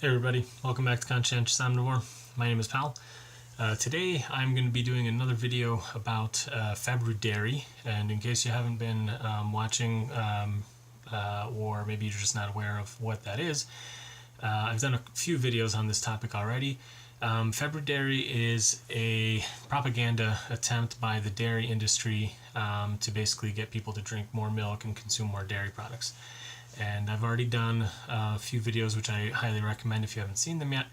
Hey everybody, welcome back to Conscientious Omnivore. My name is Pal. Today I'm going to be doing another video about Februdairy, and in case you haven't been watching or maybe you're just not aware of what that is, I've done a few videos on this topic already. Februdairy is a propaganda attempt by the dairy industry to basically get people to drink more milk and consume more dairy products. And I've already done a few videos which I highly recommend if you haven't seen them yet.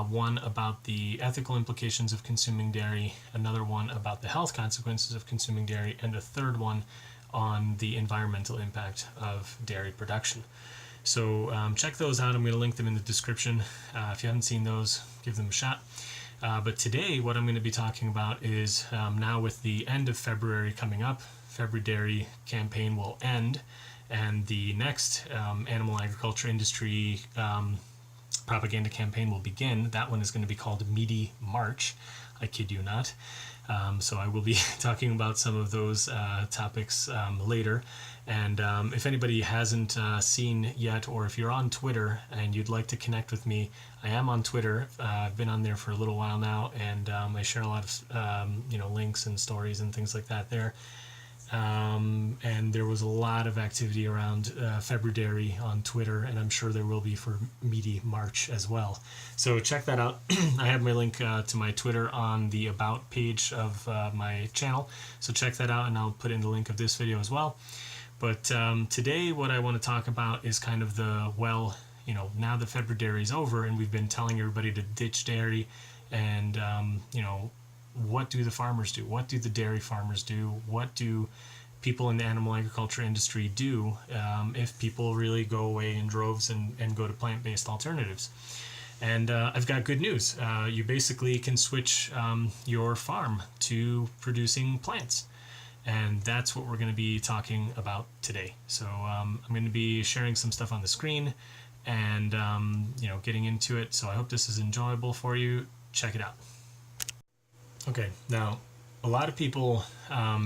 One about the ethical implications of consuming dairy, another one about the health consequences of consuming dairy, and a third one on the environmental impact of dairy production. So check those out. I'm going to link them in the description. If you haven't seen those, give them a shot. But today what I'm going to be talking about is now with the end of February coming up, Februdairy campaign will end, and the next animal agriculture industry propaganda campaign will begin. That one is going to be called Meaty March. I kid you not. So I will be talking about some of those topics later. And if anybody hasn't seen yet, or if you're on Twitter and you'd like to connect with me, I am on Twitter. I've been on there for a little while now, and I share a lot of links and stories and things like that there. And there was a lot of activity around Februdairy on Twitter, and I'm sure there will be for Meaty March as well. So check that out. I have my link to my Twitter on the About page of my channel, so check that out, and I'll put in the link of this video as well. But today what I want to talk about is kind of the, now that Februdairy is over and we've been telling everybody to ditch dairy, and what do the farmers do? What do the dairy farmers do? What do people in the animal agriculture industry do if people really go away in droves and go to plant-based alternatives? And I've got good news. You basically can switch your farm to producing plants. And that's what we're going to be talking about today. So I'm going to be sharing some stuff on the screen and getting into it. So I hope this is enjoyable for you. Check it out. Okay, now a lot of people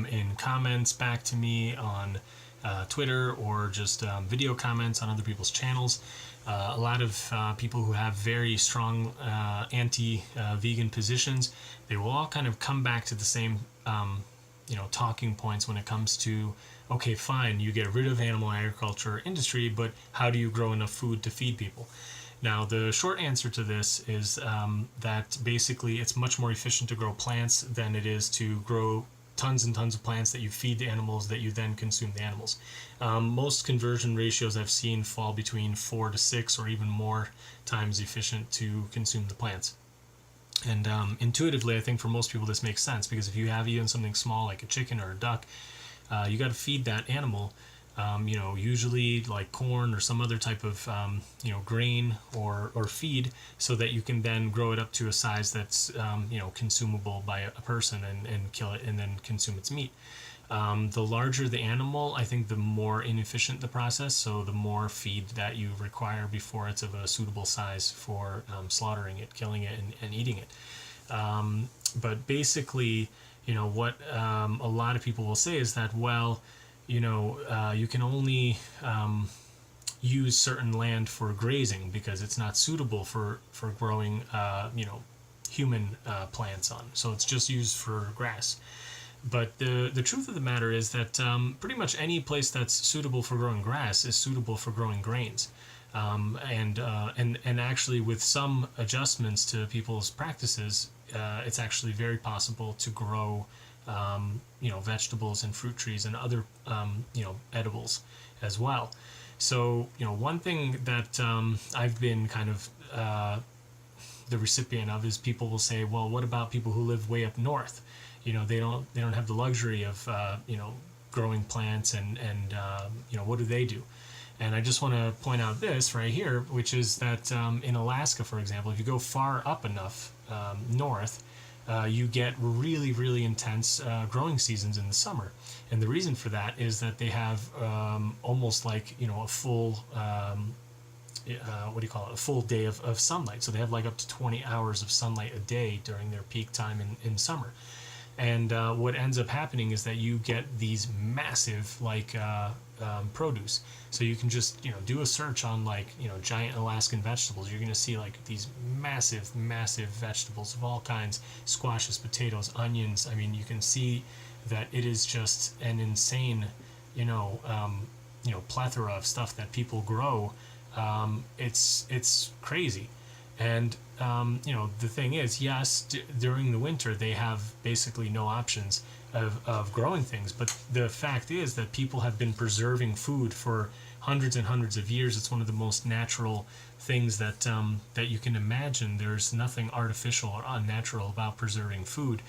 in comments back to me on Twitter, or just video comments on other people's channels, a lot of people who have very strong anti-vegan positions, they will all kind of come back to the same talking points when it comes to, okay, fine, you get rid of animal agriculture industry, but how do you grow enough food to feed people? Now, the short answer to this is that basically it's much more efficient to grow plants than it is to grow tons and tons of plants that you feed the animals that you then consume the animals. Most conversion ratios I've seen fall between 4 to 6 or even more times efficient to consume the plants. And intuitively, I think for most people this makes sense, because if you have even something small like a chicken or a duck, you got to feed that animal. Usually like corn or some other type of, grain or feed, so that you can then grow it up to a size that's, consumable by a person and kill it and then consume its meat. The larger the animal, I think the more inefficient the process, so the more feed that you require before it's of a suitable size for slaughtering it, killing it, and eating it. But basically, what a lot of people will say is that, well, you can only use certain land for grazing because it's not suitable for growing, human plants on. So it's just used for grass. But the truth of the matter is that pretty much any place that's suitable for growing grass is suitable for growing grains. And actually, with some adjustments to people's practices, it's actually very possible to grow vegetables and fruit trees and other, edibles as well. So, one thing that I've been kind of the recipient of is people will say, well, what about people who live way up north? They don't have the luxury of, growing plants and what do they do? And I just want to point out this right here, which is that in Alaska, for example, if you go far up enough north, you get really, really intense growing seasons in the summer. And the reason for that is that they have almost like, a full, a full day of sunlight. So they have like up to 20 hours of sunlight a day during their peak time in summer. And what ends up happening is that you get these massive produce. So you can just do a search on giant Alaskan vegetables. You're going to see like these massive vegetables of all kinds: squashes, potatoes, onions. I mean, you can see that it is just an insane plethora of stuff that people grow. It's crazy. And the thing is, yes, during the winter they have basically no options of growing things, but the fact is that people have been preserving food for hundreds and hundreds of years. It's one of the most natural things that you can imagine. There's nothing artificial or unnatural about preserving food.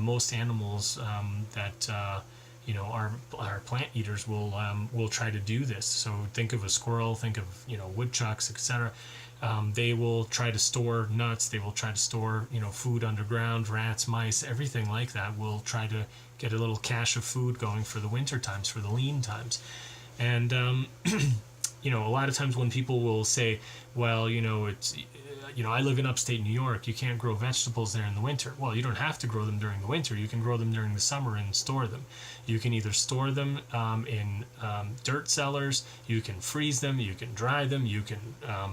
Most animals that our plant eaters will try to do this. So think of a squirrel, think of woodchucks, etc. They will try to store nuts. They will try to store food underground. Rats, mice, everything like that will try to get a little cache of food going for the winter times, for the lean times. And a lot of times when people will say, well, it's I live in upstate New York, you can't grow vegetables there in the winter. Well, you don't have to grow them during the winter. You can grow them during the summer and store them. You can either store them in dirt cellars, you can freeze them, you can dry them, you can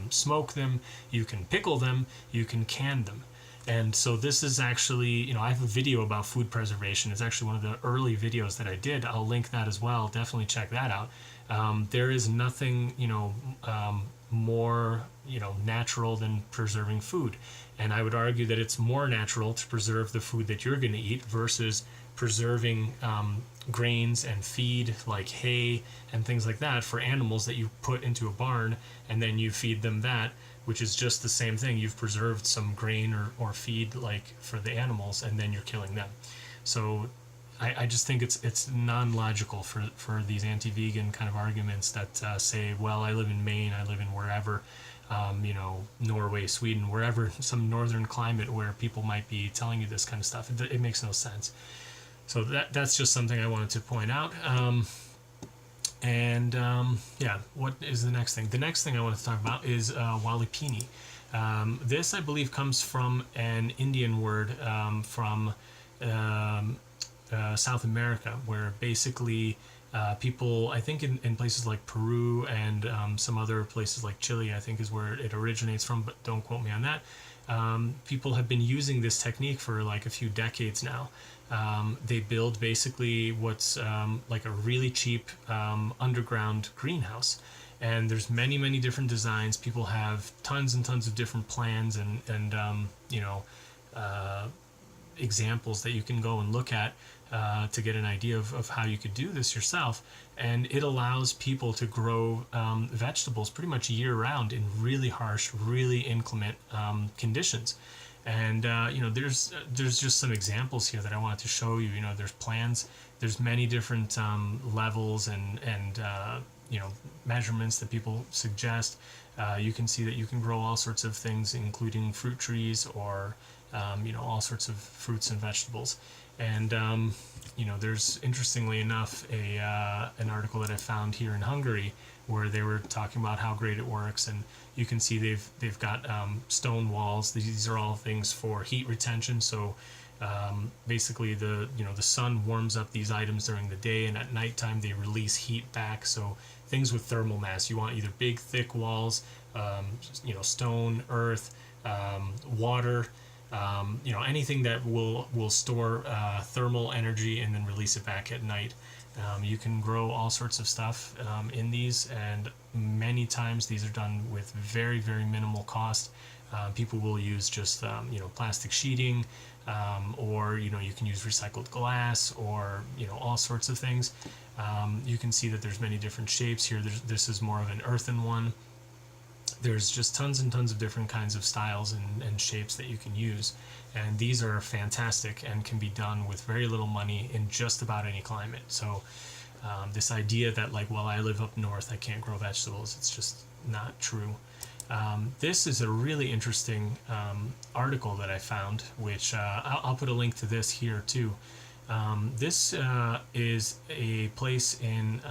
smoke them, you can pickle them, you can can them. And so this is actually, I have a video about food preservation. It's actually one of the early videos that I did. I'll link that as well. Definitely check that out. There is nothing, more natural than preserving food, and I would argue that it's more natural to preserve the food that you're going to eat versus preserving grains and feed like hay and things like that for animals that you put into a barn and then you feed them that, which is just the same thing. You've preserved some grain or feed like for the animals and then you're killing them. So I just think it's non-logical for these anti-vegan kind of arguments that say, well, I live in Maine, I live in wherever, Norway, Sweden, wherever, some northern climate where people might be telling you this kind of stuff. It makes no sense. So that's just something I wanted to point out. What is the next thing? The next thing I want to talk about is walipini. This, I believe, comes from an Indian word from South America, where basically people, I think in places like Peru and some other places like Chile, I think is where it originates from, but don't quote me on that. People have been using this technique for like a few decades now. They build basically what's like a really cheap underground greenhouse. And there's many different designs. People have tons and tons of different plans and examples that you can go and look at to get an idea of how you could do this yourself. And it allows people to grow vegetables pretty much year round in really harsh, really inclement conditions. And there's just some examples here that I wanted to show you. There's plans, there's many different levels and measurements that people suggest. You can see that you can grow all sorts of things, including fruit trees or all sorts of fruits and vegetables. And there's, interestingly enough, an article that I found here in Hungary where they were talking about how great it works, and you can see they've got stone walls. These are all things for heat retention. So basically the sun warms up these items during the day, and at nighttime they release heat back. So things with thermal mass, you want either big thick walls, stone, earth, water, anything that will store thermal energy and then release it back at night. You can grow all sorts of stuff in these, and many times these are done with very minimal cost. People will use just plastic sheeting, or you can use recycled glass, or all sorts of things. You can see that there's many different shapes here. This is more of an earthen one. There's just tons and tons of different kinds of styles and shapes that you can use, and these are fantastic and can be done with very little money in just about any climate. So this idea that I live up north, I can't grow vegetables, it's just not true. This is a really interesting article that I found, which I'll put a link to this here too. This is a place in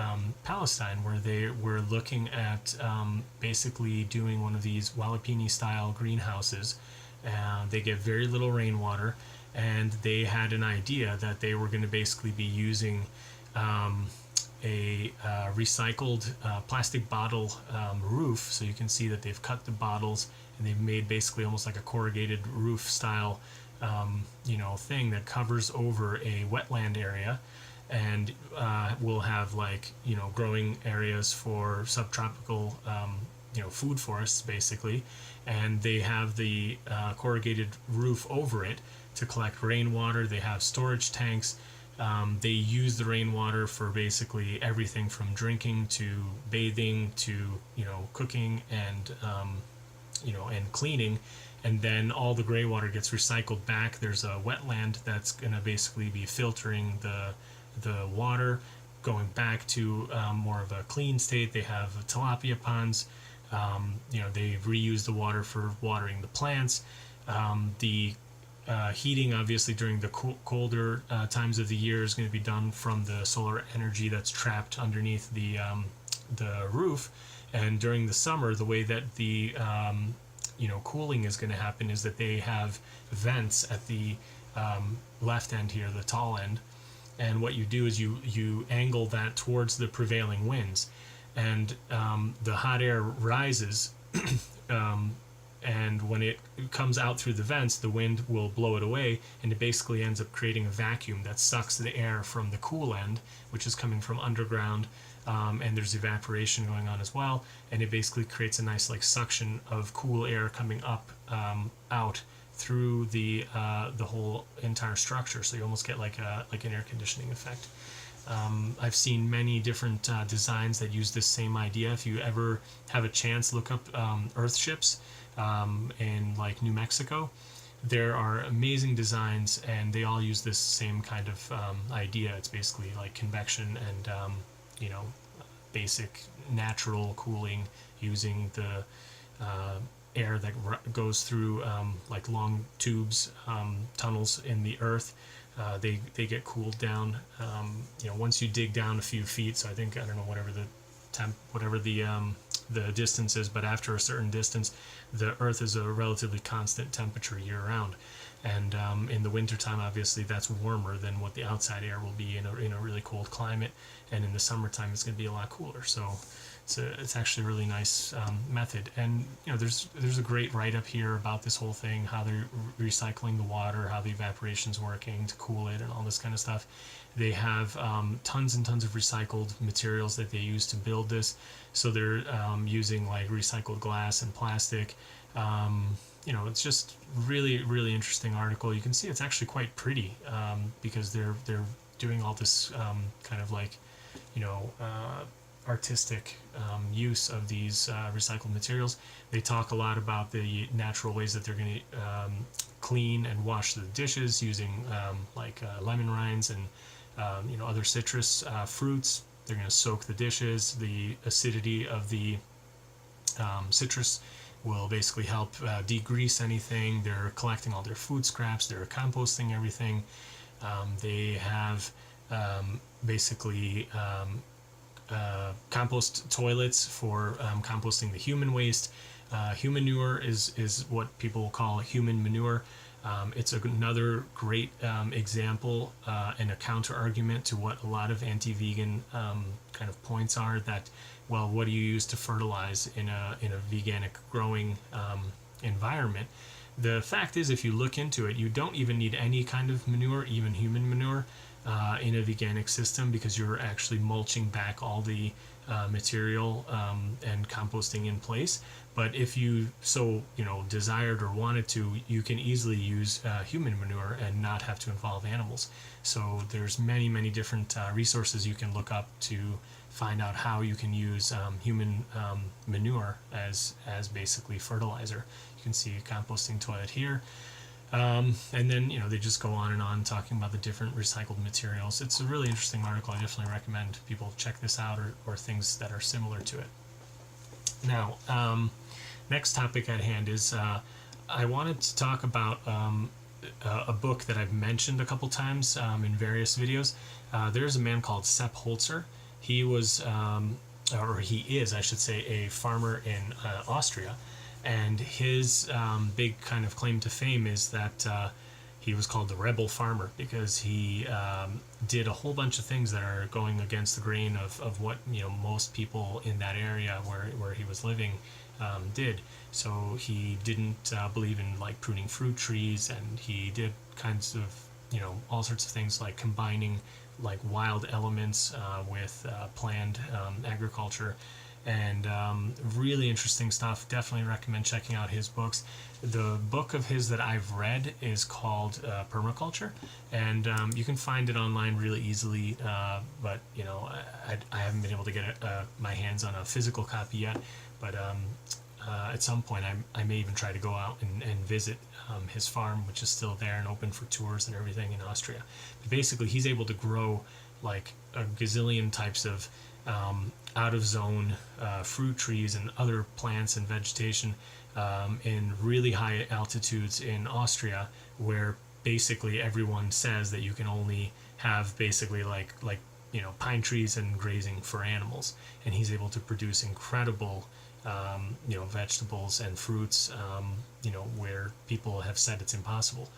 Palestine where they were looking at basically doing one of these walipini style greenhouses. They get very little rainwater, and they had an idea that they were going to basically be using a recycled plastic bottle roof. So you can see that they've cut the bottles and they've made basically almost like a corrugated roof style thing that covers over a wetland area, and we'll have like growing areas for subtropical food forests basically, and they have the corrugated roof over it to collect rainwater. They have storage tanks. They use the rainwater for basically everything from drinking to bathing to cooking and and cleaning. And then all the gray water gets recycled back. There's a wetland that's going to basically be filtering the water, going back to more of a clean state. They have tilapia ponds. They reuse the water for watering the plants. The heating, obviously, during the colder times of the year is going to be done from the solar energy that's trapped underneath the roof. And during the summer, the way that the cooling is going to happen is that they have vents at the left end here, the tall end. And what you do is you angle that towards the prevailing winds, and the hot air rises. And when it comes out through the vents, the wind will blow it away, and it basically ends up creating a vacuum that sucks the air from the cool end, which is coming from underground, and there's evaporation going on as well, and it basically creates a nice like suction of cool air coming up out through the whole entire structure. So you almost get like an air conditioning effect. I've seen many different designs that use this same idea. If you ever have a chance, look up earth ships in like New Mexico. There are amazing designs, and they all use this same kind of idea. It's basically like convection and basic natural cooling using the air that goes through like long tubes, tunnels in the earth. They get cooled down once you dig down a few feet. So I think, I don't know, whatever the distance is, but after a certain distance, the earth is a relatively constant temperature year round. And in the wintertime, obviously, that's warmer than what the outside air will be in a really cold climate. And in the summertime, it's going to be a lot cooler. So it's actually a really nice method. And there's a great write-up here about this whole thing, how they're recycling the water, how the evaporation's working to cool it, and all this kind of stuff. They have tons and tons of recycled materials that they use to build this. So they're using like recycled glass and plastic. It's just really, really interesting article. You can see it's actually quite pretty because they're doing all this kind of like artistic use of these recycled materials. They talk a lot about the natural ways that they're going to clean and wash the dishes using lemon rinds and other citrus fruits. They're going to soak the dishes. The acidity of the citrus will basically help degrease anything. They're collecting all their food scraps. They're composting everything. They have compost toilets for composting the human waste. Human manure is what people call human manure. It's another great example and a counter argument to what a lot of anti-vegan kind of points are, that, well, what do you use to fertilize in a veganic growing environment? The fact is, if you look into it, you don't even need any kind of manure, even human manure, in a veganic system, because you're actually mulching back all the material and composting in place. But if you so desired or wanted to, you can easily use human manure and not have to involve animals. So there's many different resources you can look up to find out how you can use human manure as basically fertilizer. You can see a composting toilet here. And then they just go on and on talking about the different recycled materials. It's a really interesting article. I definitely recommend people check this out, or things that are similar to it. Now, next topic at hand is I wanted to talk about a book that I've mentioned a couple times in various videos. There's a man called Sepp Holzer. He was, or he is, I should say, a farmer in Austria. And his big kind of claim to fame is that he was called the rebel farmer because he did a whole bunch of things that are going against the grain of what most people in that area where he was living did. So he didn't believe in like pruning fruit trees, and he did kinds of all sorts of things like combining like wild elements with planned agriculture, and really interesting stuff. Definitely recommend checking out his books. The book of his that I've read is called Permaculture, and you can find it online really easily, but I haven't been able to get my hands on a physical copy yet, but at some point I may even try to go out and visit his farm, which is still there and open for tours and everything in Austria. But basically he's able to grow like a gazillion types of out of zone fruit trees and other plants and vegetation in really high altitudes in Austria, where basically everyone says that you can only have basically like pine trees and grazing for animals, and he's able to produce incredible vegetables and fruits where people have said it's impossible.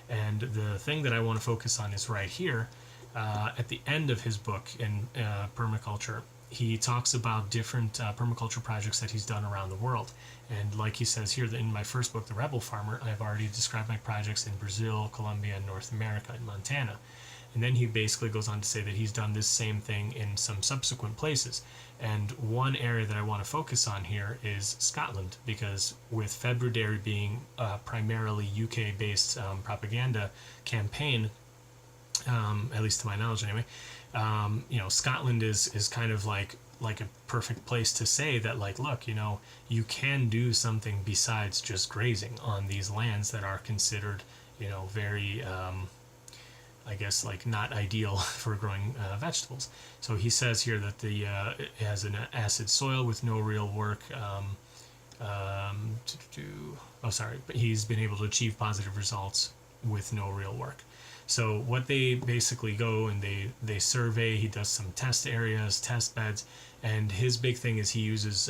And the thing that I want to focus on is right here at the end of his book in Permaculture. He talks about different permaculture projects that he's done around the world. And like he says here in my first book, The Rebel Farmer, I've already described my projects in Brazil, Colombia, and North America, and Montana. And then he basically goes on to say that he's done this same thing in some subsequent places. And one area that I want to focus on here is Scotland, because with Februdairy being a primarily UK-based propaganda campaign, at least to my knowledge anyway, Scotland is kind of like a perfect place to say that, like, look, you can do something besides just grazing on these lands that are considered, very, I guess, like not ideal for growing vegetables. So he says here that it has an acid soil with no real work. But he's been able to achieve positive results with no real work. So what they basically go and they survey, he does some test areas, test beds, and his big thing is he uses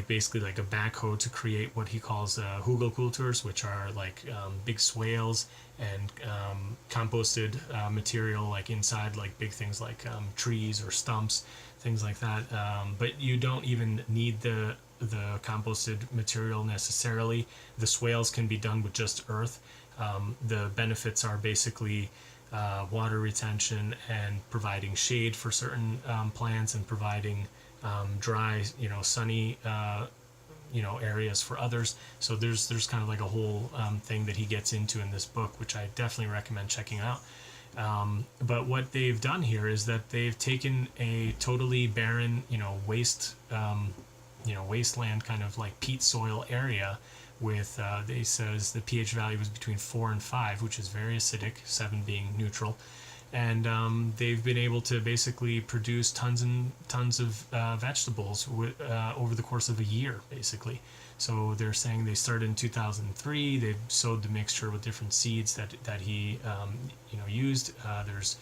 basically like a backhoe to create what he calls hugelkulturs, which are like big swales and composted material like inside like big things like trees or stumps, things like that. But you don't even need the composted material necessarily. The swales can be done with just earth. The benefits are basically water retention and providing shade for certain plants, and providing dry, sunny, areas for others. So there's kind of like a whole thing that he gets into in this book, which I definitely recommend checking out. But what they've done here is that they've taken a totally barren, wasteland kind of like peat soil area with, they says the pH value was between 4 and 5, which is very acidic, 7 being neutral. And they've been able to basically produce tons and tons of vegetables over the course of a year, basically. So they're saying they started in 2003. They sowed the mixture with different seeds that he used. There's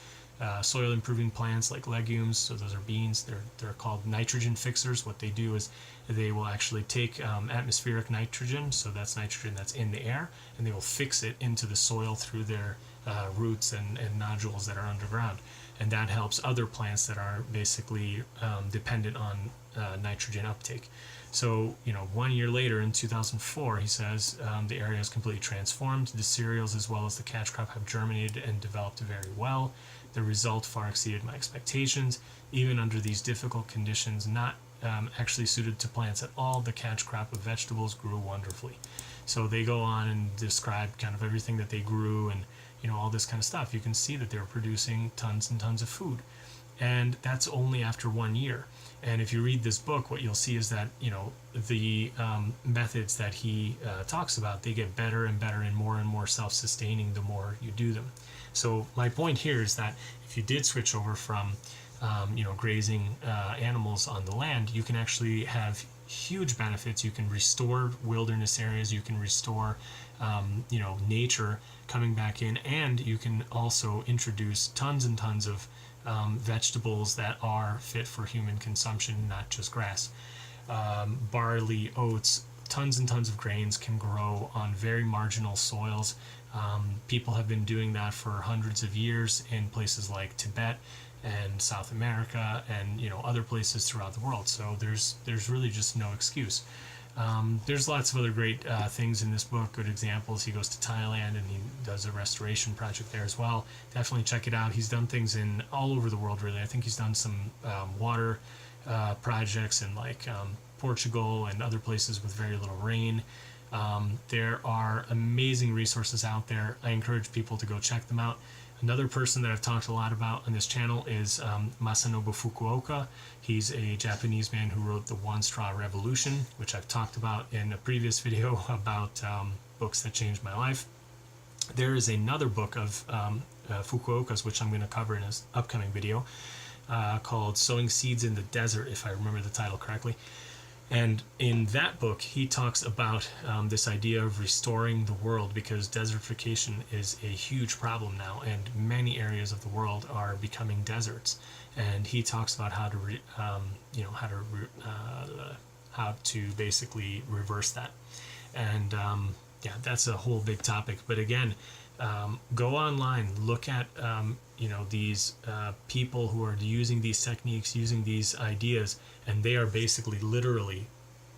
soil improving plants like legumes. So those are beans. They're called nitrogen fixers. What they do is they will actually take atmospheric nitrogen, so that's nitrogen that's in the air, and they will fix it into the soil through their roots and nodules that are underground. And that helps other plants that are basically dependent on nitrogen uptake. So, 1 year later in 2004, he says the area is completely transformed. The cereals as well as the catch crop have germinated and developed very well. The result far exceeded my expectations. Even under these difficult conditions, not actually suited to plants at all, the catch crop of vegetables grew wonderfully. So they go on and describe kind of everything that they grew and all this kind of stuff. You can see that they're producing tons and tons of food, and that's only after 1 year. And if you read this book, what you'll see is that the methods that he talks about, they get better and better and more self-sustaining the more you do them. So my point here is that if you did switch over from grazing animals on the land, you can actually have huge benefits. You can restore wilderness areas, you can restore nature coming back in, and you can also introduce tons and tons of vegetables that are fit for human consumption, not just grass. Barley, oats, tons and tons of grains can grow on very marginal soils. People have been doing that for hundreds of years in places like Tibet and South America and other places throughout the world. So there's really just no excuse. There's lots of other great things in this book, good examples. He goes to Thailand and he does a restoration project there as well. Definitely check it out. He's done things in all over the world, really. I think he's done some water projects in like Portugal and other places with very little rain. There are amazing resources out there. I encourage people to go check them out. Another person that I've talked a lot about on this channel is Masanobu Fukuoka. He's a Japanese man who wrote The One Straw Revolution, which I've talked about in a previous video about books that changed my life. There is another book of Fukuoka's, which I'm going to cover in an upcoming video, called Sowing Seeds in the Desert, if I remember the title correctly. And in that book, he talks about this idea of restoring the world, because desertification is a huge problem now, and many areas of the world are becoming deserts. And he talks about how to basically reverse that. And yeah, that's a whole big topic. But again, go online, look at these people who are using these techniques, using these ideas, and they are basically literally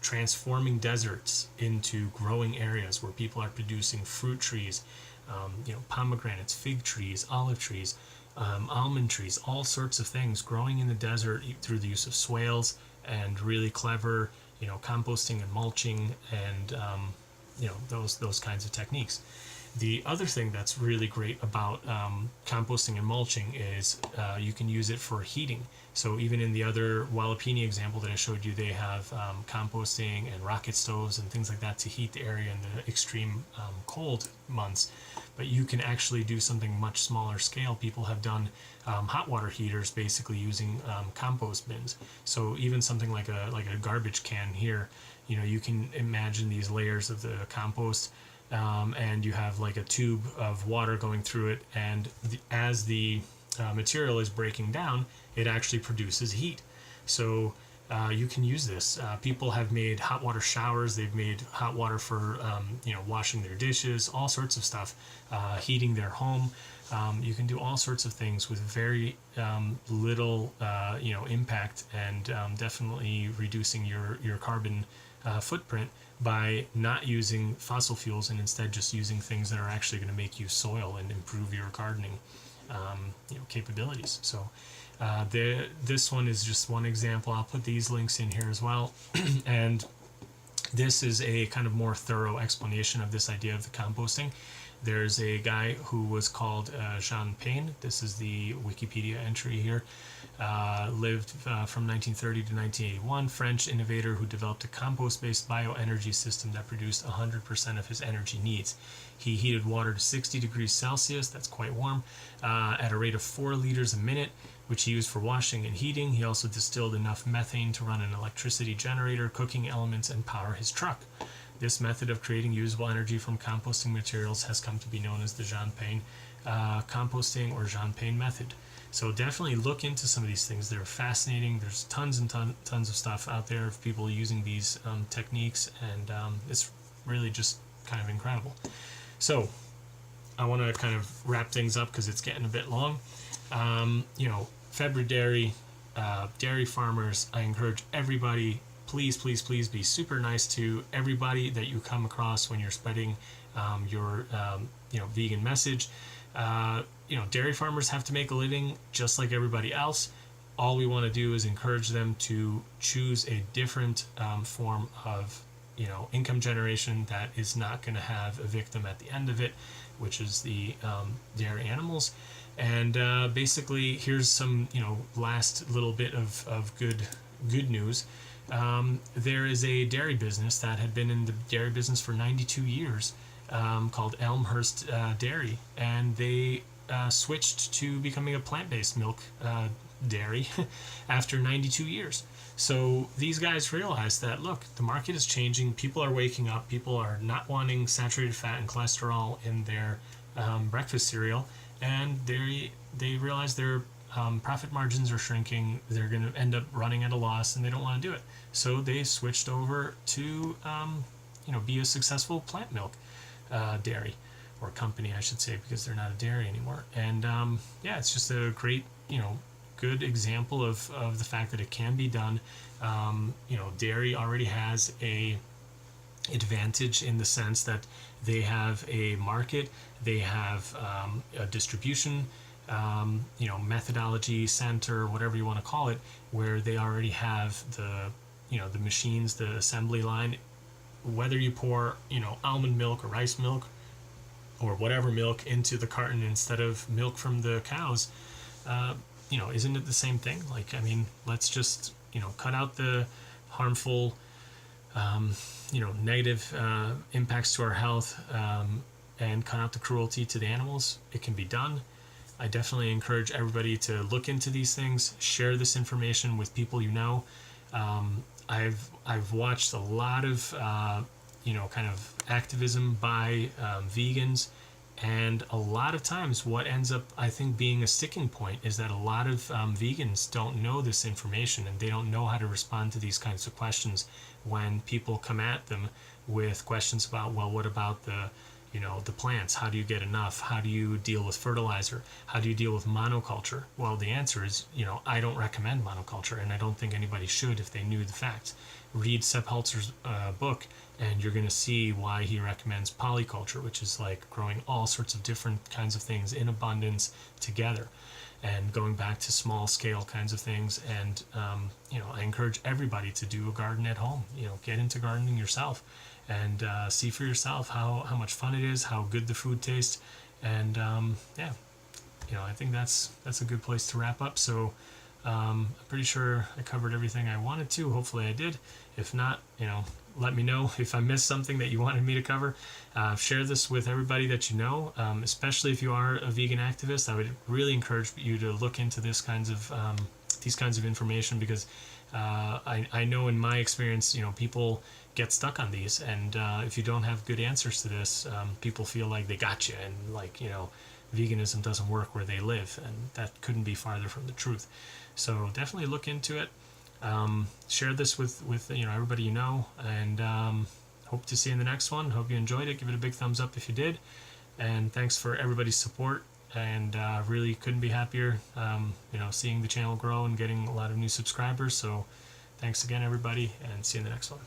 transforming deserts into growing areas where people are producing fruit trees, pomegranates, fig trees, olive trees, almond trees, all sorts of things growing in the desert through the use of swales and really clever, composting and mulching and those kinds of techniques. The other thing that's really great about composting and mulching is you can use it for heating. So even in the other Walipini example that I showed you, they have composting and rocket stoves and things like that to heat the area in the extreme cold months. But you can actually do something much smaller scale. People have done hot water heaters basically using compost bins. So even something like a garbage can here, you can imagine these layers of the compost. And you have like a tube of water going through it, and as the material is breaking down, it actually produces heat. So you can use this. People have made hot water showers. They've made hot water for washing their dishes, all sorts of stuff, heating their home. You can do all sorts of things with very little impact, and definitely reducing your carbon footprint by not using fossil fuels and instead just using things that are actually going to make you soil and improve your gardening capabilities. So this one is just one example. I'll put these links in here as well. And this is a kind of more thorough explanation of this idea of the composting. There's a guy who was called Payne. This is the Wikipedia entry here. Lived from 1930 to 1981. French innovator who developed a compost-based bioenergy system that produced 100% of his energy needs. He heated water to 60 degrees Celsius, that's quite warm, at a rate of 4 liters a minute, which he used for washing and heating. He also distilled enough methane to run an electricity generator, cooking elements, and power his truck. This method of creating usable energy from composting materials has come to be known as the Jean Payne composting or Jean Payne method. So definitely look into some of these things. They're fascinating. There's tons and tons of stuff out there of people using these techniques, and it's really just kind of incredible. So I want to kind of wrap things up because it's getting a bit long. Februdairy, dairy farmers, I encourage everybody, please be super nice to everybody that you come across when you're spreading your vegan message. Dairy farmers have to make a living just like everybody else. All we want to do is encourage them to choose a different form of income generation that is not going to have a victim at the end of it, which is the dairy animals. And basically, here's some last little bit of good news. There is a dairy business that had been in the dairy business for 92 years called Elmhurst Dairy, and they switched to becoming a plant-based milk dairy after 92 years. So these guys realized that, look, the market is changing. People are waking up. People are not wanting saturated fat and cholesterol in their breakfast cereal, and they realize their profit margins are shrinking. They're going to end up running at a loss, and they don't want to do it. So they switched over to be a successful plant milk dairy, or company, I should say, because they're not a dairy anymore. And yeah, it's just a great, good example of the fact that it can be done. Dairy already has a advantage in the sense that they have a market, they have a distribution, methodology center, whatever you want to call it, where they already have the machines, the assembly line. Whether you pour, almond milk or rice milk or whatever milk into the carton instead of milk from the cows, isn't it the same thing? Like, I mean, let's just, cut out the harmful, negative impacts to our health, and cut out the cruelty to the animals. It can be done. I definitely encourage everybody to look into these things, share this information with people you know. I've watched a lot of kind of activism by vegans, and a lot of times what ends up, I think, being a sticking point is that a lot of vegans don't know this information, and they don't know how to respond to these kinds of questions when people come at them with questions about, well, what about the plants? How do you get enough? How do you deal with fertilizer? How do you deal with monoculture? Well, the answer is, I don't recommend monoculture, and I don't think anybody should if they knew the facts. Read Sepp Haltzer's book, and you're going to see why he recommends polyculture, which is like growing all sorts of different kinds of things in abundance together, and going back to small scale kinds of things. And I encourage everybody to do a garden at home. Get into gardening yourself, and see for yourself how much fun it is, how good the food tastes. And I think that's a good place to wrap up. So I'm pretty sure I covered everything I wanted to. Hopefully I did. If not, let me know if I missed something that you wanted me to cover. Share this with everybody that you know, especially if you are a vegan activist. I would really encourage you to look into these kinds of information, because I know in my experience, people get stuck on these, and if you don't have good answers to this, people feel like they got you, and like, veganism doesn't work where they live, and that couldn't be farther from the truth. So definitely look into it. Share this with everybody you know, and hope to see you in the next one. Hope you enjoyed it. Give it a big thumbs up if you did, and thanks for everybody's support. And really couldn't be happier, seeing the channel grow and getting a lot of new subscribers. So thanks again, everybody, and see you in the next one.